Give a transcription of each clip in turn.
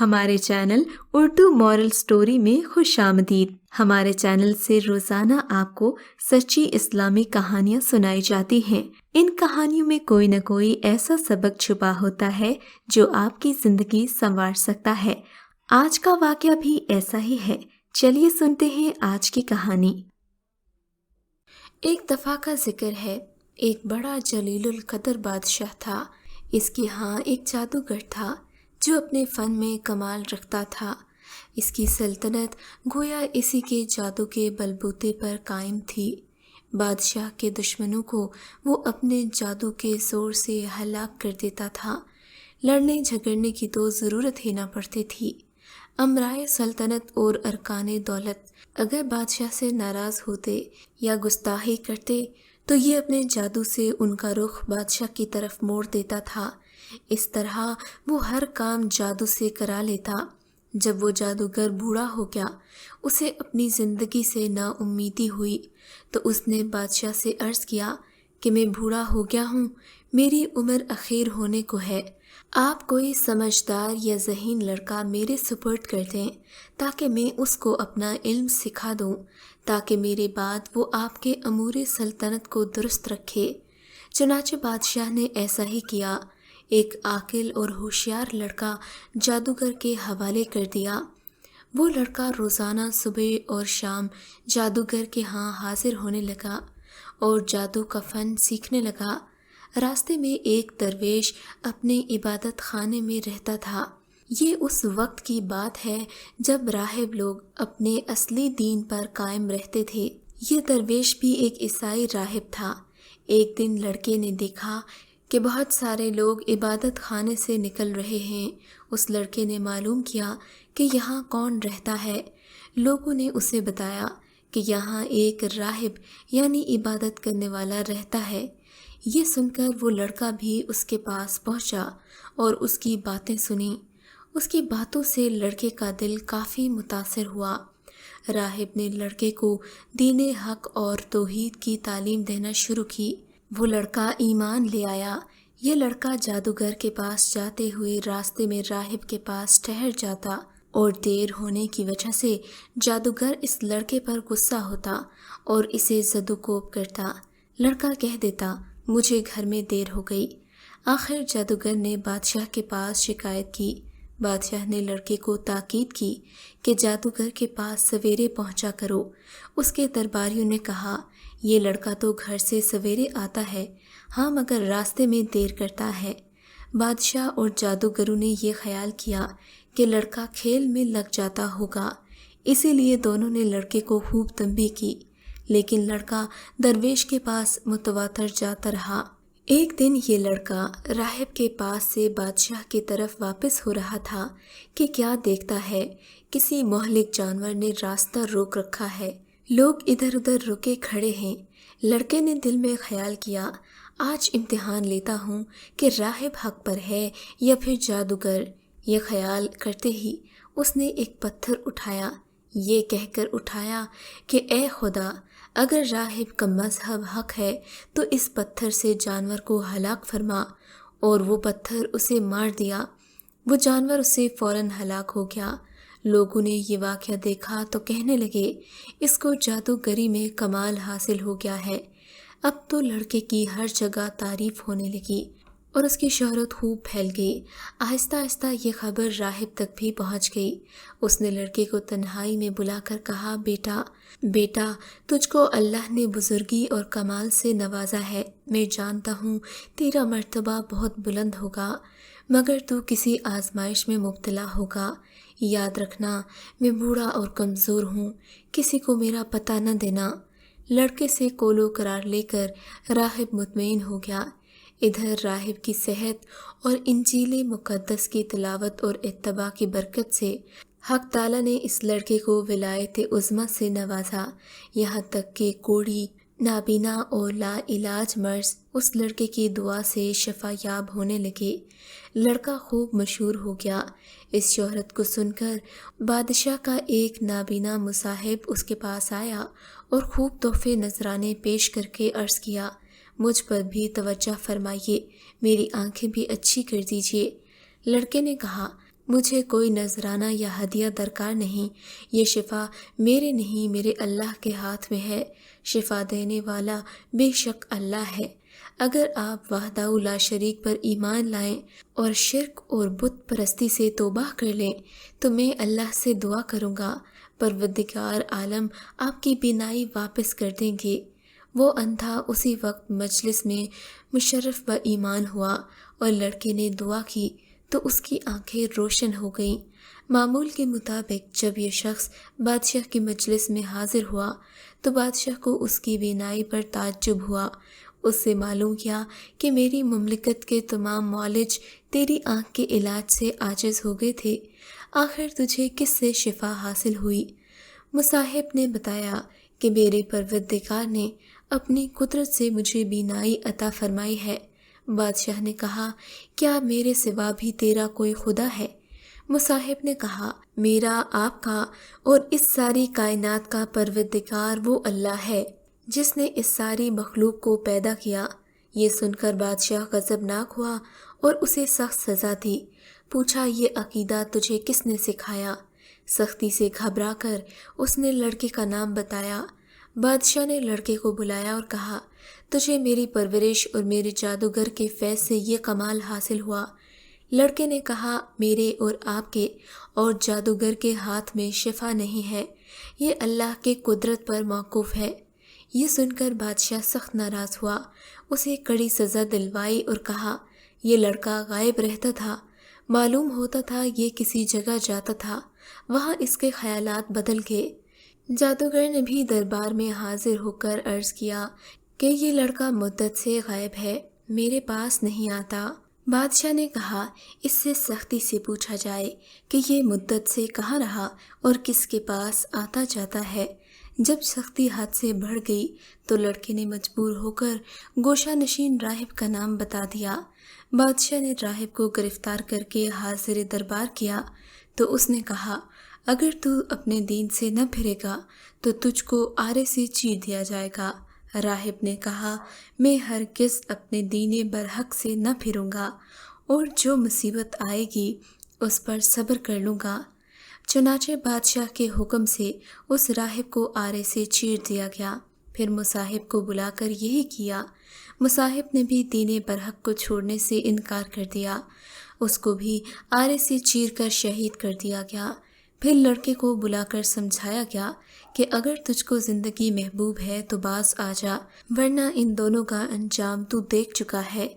ہمارے channel Urdu moral story میں خوش آمدید۔ ہمارے چینل سے روزانہ آپ کو سچی اسلامی کہانیاں سنائی جاتی ہیں۔ ان کہانیوں میں کوئی نہ کوئی ایسا سبق چھپا ہوتا ہے جو آپ کی زندگی سنوار سکتا ہے۔ آج کا واقعہ بھی ایسا ہی ہے۔ چلیے سنتے ہیں آج کی کہانی۔ ایک دفعہ کا ذکر ہے، ایک بڑا جلیل القدر بادشاہ تھا۔ اس کے ہاں ایک جادوگر تھا جو اپنے فن میں کمال رکھتا تھا۔ اس کی سلطنت گویا اسی کے جادو کے بلبوتے پر قائم تھی۔ بادشاہ کے دشمنوں کو وہ اپنے جادو کے زور سے ہلاک کر دیتا تھا۔ لڑنے جھگڑنے کی تو ضرورت ہی نہ پڑتی تھی۔ امرائے سلطنت اور ارکان دولت اگر بادشاہ سے ناراض ہوتے یا گستاخی کرتے تو یہ اپنے جادو سے ان کا رخ بادشاہ کی طرف موڑ دیتا تھا۔ اس طرح وہ ہر کام جادو سے کرا لیتا۔ جب وہ جادوگر بوڑھا ہو گیا، اسے اپنی زندگی سے نا امیدی ہوئی، تو اس نے بادشاہ سے عرض کیا کہ میں بوڑھا ہو گیا ہوں، میری عمر اخیر ہونے کو ہے، آپ کوئی سمجھدار یا ذہین لڑکا میرے سپرد کر دیں تاکہ میں اس کو اپنا علم سکھا دوں، تاکہ میرے بعد وہ آپ کے امور سلطنت کو درست رکھے۔ چنانچہ بادشاہ نے ایسا ہی کیا۔ ایک عاقل اور ہوشیار لڑکا جادوگر کے حوالے کر دیا۔ وہ لڑکا روزانہ صبح اور شام جادوگر کے ہاں حاضر ہونے لگا اور جادو کا فن سیکھنے لگا۔ راستے میں ایک درویش اپنے عبادت خانے میں رہتا تھا۔ یہ اس وقت کی بات ہے جب راہب لوگ اپنے اصلی دین پر قائم رہتے تھے۔ یہ درویش بھی ایک عیسائی راہب تھا۔ ایک دن لڑکے نے دیکھا کہ بہت سارے لوگ عبادت خانے سے نکل رہے ہیں۔ اس لڑکے نے معلوم کیا کہ یہاں کون رہتا ہے۔ لوگوں نے اسے بتایا کہ یہاں ایک راہب یعنی عبادت کرنے والا رہتا ہے۔ یہ سن کر وہ لڑکا بھی اس کے پاس پہنچا اور اس کی باتیں سنیں۔ اس کی باتوں سے لڑکے کا دل کافی متاثر ہوا۔ راہب نے لڑکے کو دین حق اور توحید کی تعلیم دینا شروع کی۔ وہ لڑکا ایمان لے آیا۔ یہ لڑکا جادوگر کے پاس جاتے ہوئے راستے میں راہب کے پاس ٹھہر جاتا اور دیر ہونے کی وجہ سے جادوگر اس لڑکے پر غصہ ہوتا اور اسے زد و کوب کرتا۔ لڑکا کہہ دیتا، مجھے گھر میں دیر ہو گئی۔ آخر جادوگر نے بادشاہ کے پاس شکایت کی۔ بادشاہ نے لڑکے کو تاکید کی کہ جادوگر کے پاس سویرے پہنچا کرو۔ اس کے درباریوں نے کہا، یہ لڑکا تو گھر سے سویرے آتا ہے، ہاں مگر راستے میں دیر کرتا ہے۔ بادشاہ اور جادوگروں نے یہ خیال کیا کہ لڑکا کھیل میں لگ جاتا ہوگا، اسی لیے دونوں نے لڑکے کو خوب تنبیہ کی، لیکن لڑکا درویش کے پاس متواتر جاتا رہا۔ ایک دن یہ لڑکا راہب کے پاس سے بادشاہ کی طرف واپس ہو رہا تھا کہ کیا دیکھتا ہے، کسی مہلک جانور نے راستہ روک رکھا ہے۔ لوگ ادھر ادھر رکے کھڑے ہیں۔ لڑکے نے دل میں خیال کیا، آج امتحان لیتا ہوں کہ راہب حق پر ہے یا پھر جادوگر۔ یہ خیال کرتے ہی اس نے ایک پتھر اٹھایا۔ یہ کہہ کر اٹھایا کہ اے خدا، اگر راہب کا مذہب حق ہے تو اس پتھر سے جانور کو ہلاک فرما، اور وہ پتھر اسے مار دیا۔ وہ جانور اسے فوراً ہلاک ہو گیا۔ لوگوں نے یہ واقعہ دیکھا تو کہنے لگے، اس کو جادوگری میں کمال حاصل ہو گیا ہے۔ اب تو لڑکے کی ہر جگہ تعریف ہونے لگی اور اس کی شہرت خوب پھیل گئی۔ آہستہ آہستہ یہ خبر راہب تک بھی پہنچ گئی۔ اس نے لڑکے کو تنہائی میں بلا کر کہا، بیٹا تجھ کو اللہ نے بزرگی اور کمال سے نوازا ہے۔ میں جانتا ہوں تیرا مرتبہ بہت بلند ہوگا، مگر تو کسی آزمائش میں مبتلا ہوگا۔ یاد رکھنا، میں بوڑھا اور کمزور ہوں، کسی کو میرا پتہ نہ دینا۔ لڑکے سے قول و قرار لے کر راہب مطمئن ہو گیا۔ ادھر راہب کی صحت اور انجیل مقدس کی تلاوت اور اتباع کی برکت سے حق تعالیٰ نے اس لڑکے کو ولایت عظمیٰ سے نوازا، یہاں تک کہ کوڑی، نابینا اور لا علاج مرض اس لڑکے کی دعا سے شفا یاب ہونے لگے۔ لڑکا خوب مشہور ہو گیا۔ اس شہرت کو سن کر بادشاہ کا ایک نابینا مصاحب اس کے پاس آیا اور خوب تحفے نذرانے پیش کر کے عرض کیا، مجھ پر بھی توجہ فرمائیے، میری آنکھیں بھی اچھی کر دیجیے۔ لڑکے نے کہا، مجھے کوئی نذرانہ یا ہدیہ درکار نہیں، یہ شفا میرے نہیں میرے اللہ کے ہاتھ میں ہے، شفا دینے والا بے شک اللہ ہے۔ اگر آپ وحدہ لا شریک پر ایمان لائیں اور شرک اور بت پرستی سے توبہ کر لیں تو میں اللہ سے دعا کروں گا، پروردگار عالم آپ کی بینائی واپس کر دیں گے۔ وہ اندھا اسی وقت مجلس میں مشرف و ایمان ہوا اور لڑکے نے دعا کی تو اس کی آنکھیں روشن ہو گئیں۔ معمول کے مطابق جب یہ شخص بادشاہ کی مجلس میں حاضر ہوا تو بادشاہ کو اس کی بینائی پر تعجب ہوا۔ اس سے معلوم کیا کہ میری مملکت کے تمام معالج تیری آنکھ کے علاج سے عاجز ہو گئے تھے، آخر تجھے کس سے شفا حاصل ہوئی؟ مصاحب نے بتایا کہ میرے پروردگار نے اپنی قدرت سے مجھے بینائی عطا فرمائی ہے۔ بادشاہ نے کہا، کیا میرے سوا بھی تیرا کوئی خدا ہے؟ مصاحب نے کہا، میرا، آپ کا اور اس ساری کائنات کا پروردگار وہ اللہ ہے جس نے اس ساری مخلوق کو پیدا کیا۔ یہ سن کر بادشاہ غضبناک ہوا اور اسے سخت سزا دی۔ پوچھا، یہ عقیدہ تجھے کس نے سکھایا؟ سختی سے گھبرا کر اس نے لڑکے کا نام بتایا۔ بادشاہ نے لڑکے کو بلایا اور کہا، تجھے میری پرورش اور میرے جادوگر کے فیض سے یہ کمال حاصل ہوا۔ لڑکے نے کہا، میرے اور آپ کے اور جادوگر کے ہاتھ میں شفا نہیں ہے، یہ اللہ کے قدرت پر موقوف ہے۔ یہ سن کر بادشاہ سخت ناراض ہوا، اسے کڑی سزا دلوائی اور کہا، یہ لڑکا غائب رہتا تھا، معلوم ہوتا تھا یہ کسی جگہ جاتا تھا، وہاں اس کے خیالات بدل گئے۔ جادوگر نے بھی دربار میں حاضر ہو کر عرض کیا کہ یہ لڑکا مدت سے غائب ہے، میرے پاس نہیں آتا۔ بادشاہ نے کہا، اس سے سختی سے پوچھا جائے کہ یہ مدت سے کہاں رہا اور کس کے پاس آتا جاتا ہے۔ جب سختی حد سے بڑھ گئی تو لڑکے نے مجبور ہو کر گوشہ نشین راہب کا نام بتا دیا۔ بادشاہ نے راہب کو گرفتار کر کے حاضر دربار کیا تو اس نے کہا، اگر تو اپنے دین سے نہ پھرے گا تو تجھ کو آرے سے چیر دیا جائے گا۔ راہب نے کہا، میں ہرگز اپنے دین برحق سے نہ پھروں گا اور جو مصیبت آئے گی اس پر صبر کر لوں گا۔ چنانچہ بادشاہ کے حکم سے اس راہب کو آرے سے چیر دیا گیا۔ پھر مصاحب کو بلا کر یہی کیا۔ مصاحب نے بھی دین برحق کو چھوڑنے سے انکار کر دیا، اس کو بھی آرے سے چیر کر شہید کر دیا گیا۔ پھر لڑکے کو بلا کر سمجھایا گیا کہ اگر تجھ کو زندگی محبوب ہے تو باز آ جا، ورنہ ان دونوں کا انجام تو دیکھ چکا ہے،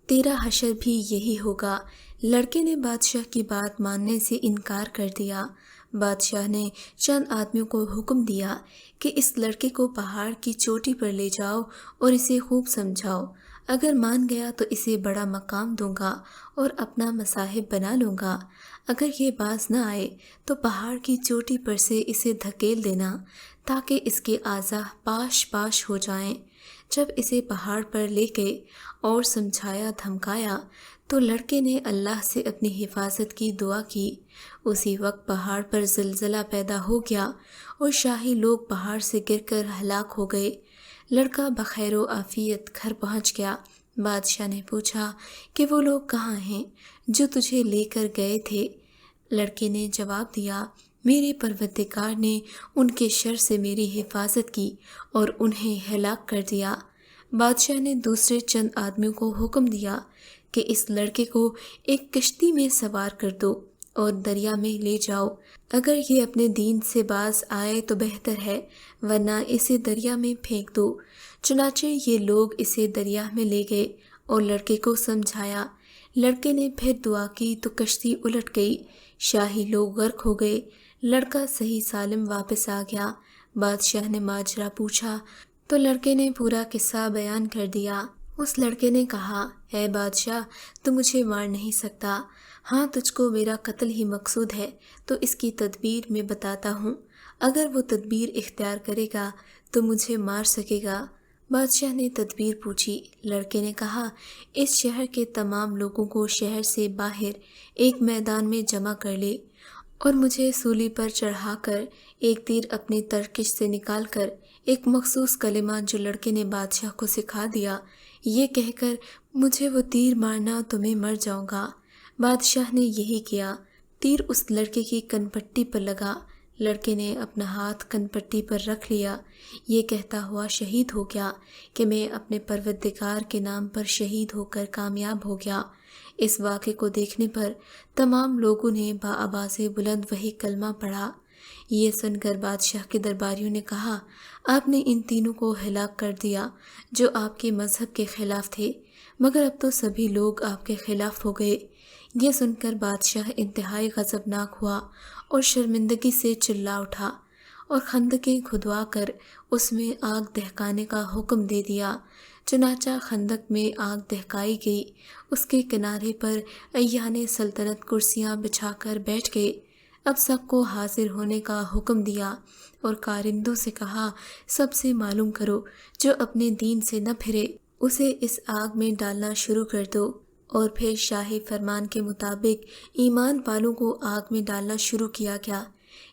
تیرا حشر بھی یہی ہوگا۔ لڑکے نے بادشاہ کی بات ماننے سے انکار کر دیا۔ بادشاہ نے چند آدمیوں کو حکم دیا کہ اس لڑکے کو پہاڑ کی چوٹی پر لے جاؤ اور اسے خوب سمجھاؤ، اگر مان گیا تو اسے بڑا مقام دوں گا اور اپنا مصاحب بنا لوں گا، اگر یہ باز نہ آئے تو پہاڑ کی چوٹی پر سے اسے دھکیل دینا تاکہ اس کے اعضاء پاش پاش ہو جائیں۔ جب اسے پہاڑ پر لے گئے اور سمجھایا دھمکایا تو لڑکے نے اللہ سے اپنی حفاظت کی دعا کی۔ اسی وقت پہاڑ پر زلزلہ پیدا ہو گیا اور شاہی لوگ پہاڑ سے گر کر ہلاک ہو گئے۔ لڑکا بخیر و عافیت گھر پہنچ گیا۔ بادشاہ نے پوچھا کہ وہ لوگ کہاں ہیں جو تجھے لے کر گئے تھے؟ لڑکے نے جواب دیا، میرے پروردگار نے ان کے شر سے میری حفاظت کی اور انہیں ہلاک کر دیا۔ بادشاہ نے دوسرے چند آدمیوں کو حکم دیا کہ اس لڑکے کو ایک کشتی میں سوار کر دو اور دریا میں لے جاؤ، اگر یہ اپنے دین سے باز آئے تو بہتر ہے، ورنہ اسے دریا میں پھینک دو۔ چنانچہ یہ لوگ اسے دریا میں لے گئے اور لڑکے کو سمجھایا۔ لڑکے نے پھر دعا کی تو کشتی الٹ گئی، شاہی لوگ غرق ہو گئے، لڑکا صحیح سالم واپس آ گیا۔ بادشاہ نے ماجرا پوچھا تو لڑکے نے پورا قصہ بیان کر دیا۔ اس لڑکے نے کہا، اے بادشاہ، تو مجھے مار نہیں سکتا، ہاں تجھ کو میرا قتل ہی مقصود ہے تو اس کی تدبیر میں بتاتا ہوں، اگر وہ تدبیر اختیار کرے گا تو مجھے مار سکے گا۔ بادشاہ نے تدبیر پوچھی۔ لڑکے نے کہا، اس شہر کے تمام لوگوں کو شہر سے باہر ایک میدان میں جمع کر لے اور مجھے سولی پر چڑھا کر ایک تیر اپنی ترکش سے نکال کر ایک مخصوص کلمہ جو لڑکے نے بادشاہ کو سکھا دیا یہ کہہ کر مجھے وہ تیر مارنا تو میں مر جاؤں گا۔ بادشاہ نے یہی کیا۔ تیر اس لڑکے کی کنپٹی پر لگا۔ لڑکے نے اپنا ہاتھ کنپٹی پر رکھ لیا، یہ کہتا ہوا شہید ہو گیا کہ میں اپنے پروردگار کے نام پر شہید ہو کر کامیاب ہو گیا۔ اس واقعے کو دیکھنے پر تمام لوگوں نے بآواز بلند وہی کلمہ پڑھا۔ یہ سن کر بادشاہ کے درباریوں نے کہا، آپ نے ان تینوں کو ہلاک کر دیا جو آپ کے مذہب کے خلاف تھے، مگر اب تو سبھی لوگ آپ کے خلاف ہو گئے۔ یہ سن کر بادشاہ انتہائی غضبناک ہوا اور شرمندگی سے چلا اٹھا اور خندقیں کھدوا کر اس میں آگ دہکانے کا حکم دے دیا۔ چنانچہ خندق میں آگ دہکائی گئی، اس کے کنارے پر ایان سلطنت کرسیاں بچھا کر بیٹھ گئے۔ اب سب کو حاضر ہونے کا حکم دیا اور کارندوں سے کہا، سب سے معلوم کرو، جو اپنے دین سے نہ پھرے اسے اس آگ میں ڈالنا شروع کر دو۔ اور پھر شاہی فرمان کے مطابق ایمان والوں کو آگ میں ڈالنا شروع کیا گیا،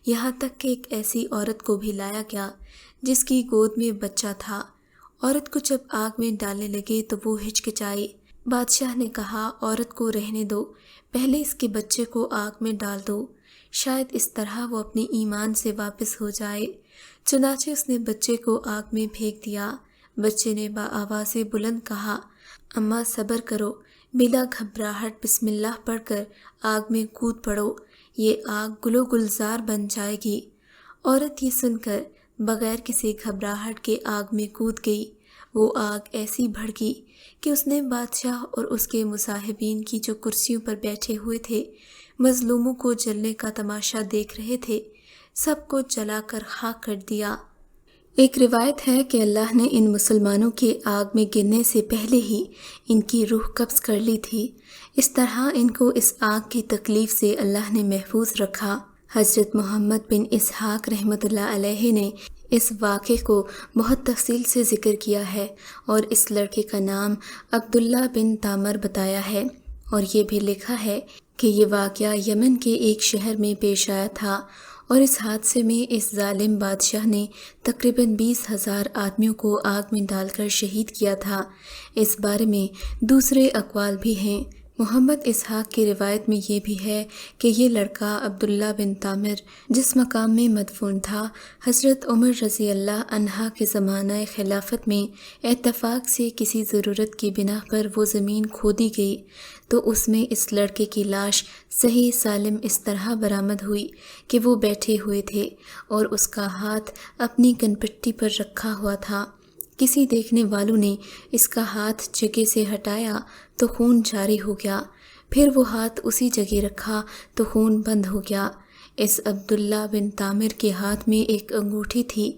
یہاں تک کہ ایک ایسی عورت کو بھی لایا گیا جس کی گود میں بچہ تھا۔ عورت کو جب آگ میں ڈالنے لگے تو وہ ہچکچائی۔ بادشاہ نے کہا، عورت کو رہنے دو، پہلے اس کے بچے کو آگ میں ڈال دو، شاید اس طرح وہ اپنے ایمان سے واپس ہو جائے۔ چنانچہ اس نے بچے کو آگ میں پھینک دیا۔ بچے نے بآواز بلند کہا، اماں صبر کرو، بلا گھبراہٹ بسم اللہ پڑھ کر آگ میں کود پڑو، یہ آگ گل و گلزار بن جائے گی۔ عورت یہ سن کر بغیر کسی گھبراہٹ کے آگ میں کود گئی۔ وہ آگ ایسی بھڑکی کہ اس نے بادشاہ اور اس کے مصاحبین کی جو کرسیوں پر بیٹھے ہوئے تھے، مظلوموں کو جلنے کا تماشا دیکھ رہے تھے، سب کو جلا کر خاک کر دیا۔ ایک روایت ہے کہ اللہ نے ان مسلمانوں کے آگ میں گرنے سے پہلے ہی ان کی روح قبض کر لی تھی، اس طرح ان کو اس آگ کی تکلیف سے اللہ نے محفوظ رکھا۔ حضرت محمد بن اسحاق رحمۃ اللہ علیہ نے اس واقعے کو بہت تفصیل سے ذکر کیا ہے اور اس لڑکے کا نام عبداللہ بن تامر بتایا ہے، اور یہ بھی لکھا ہے کہ یہ واقعہ یمن کے ایک شہر میں پیش آیا تھا، اور اس حادثے میں اس ظالم بادشاہ نے تقریباً 20,000 آدمیوں کو آگ میں ڈال کر شہید کیا تھا۔ اس بارے میں دوسرے اقوال بھی ہیں۔ محمد اسحاق کی روایت میں یہ بھی ہے کہ یہ لڑکا عبداللہ بن تامر جس مقام میں مدفون تھا، حضرت عمر رضی اللہ عنہ کے زمانہ خلافت میں اتفاق سے کسی ضرورت کی بنا پر وہ زمین کھودی گئی تو اس میں اس لڑکے کی لاش صحیح سالم اس طرح برآمد ہوئی کہ وہ بیٹھے ہوئے تھے اور اس کا ہاتھ اپنی کنپٹی پر رکھا ہوا تھا۔ کسی دیکھنے والوں نے اس کا ہاتھ جگہ سے ہٹایا تو خون جاری ہو گیا، پھر وہ ہاتھ اسی جگہ رکھا تو خون بند ہو گیا۔ اس عبداللہ بن تامر کے ہاتھ میں ایک انگوٹھی تھی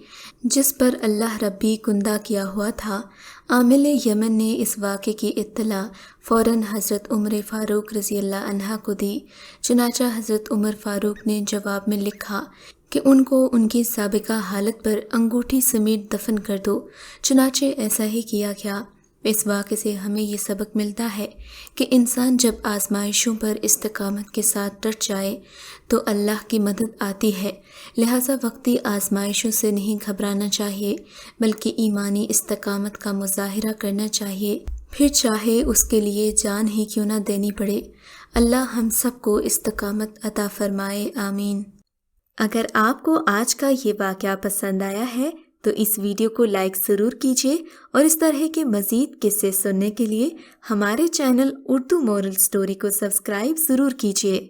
جس پر اللہ ربی کندہ کیا ہوا تھا۔ عامل یمن نے اس واقعے کی اطلاع فوراً حضرت عمر فاروق رضی اللہ عنہ کو دی۔ چنانچہ حضرت عمر فاروق نے جواب میں لکھا کہ ان کو ان کی سابقہ حالت پر انگوٹھی سمیت دفن کر دو۔ چنانچہ ایسا ہی کیا گیا۔ اس واقعے سے ہمیں یہ سبق ملتا ہے کہ انسان جب آزمائشوں پر استقامت کے ساتھ ڈٹ جائے تو اللہ کی مدد آتی ہے، لہٰذا وقتی آزمائشوں سے نہیں گھبرانا چاہیے بلکہ ایمانی استقامت کا مظاہرہ کرنا چاہیے، پھر چاہے اس کے لیے جان ہی کیوں نہ دینی پڑے۔ اللہ ہم سب کو استقامت عطا فرمائے، آمین۔ اگر آپ کو آج کا یہ واقعہ پسند آیا ہے تو اس ویڈیو کو لائک ضرور کیجیے اور اس طرح کے مزید قصے سننے کے لیے ہمارے چینل اردو مورل سٹوری کو سبسکرائب ضرور کیجیے۔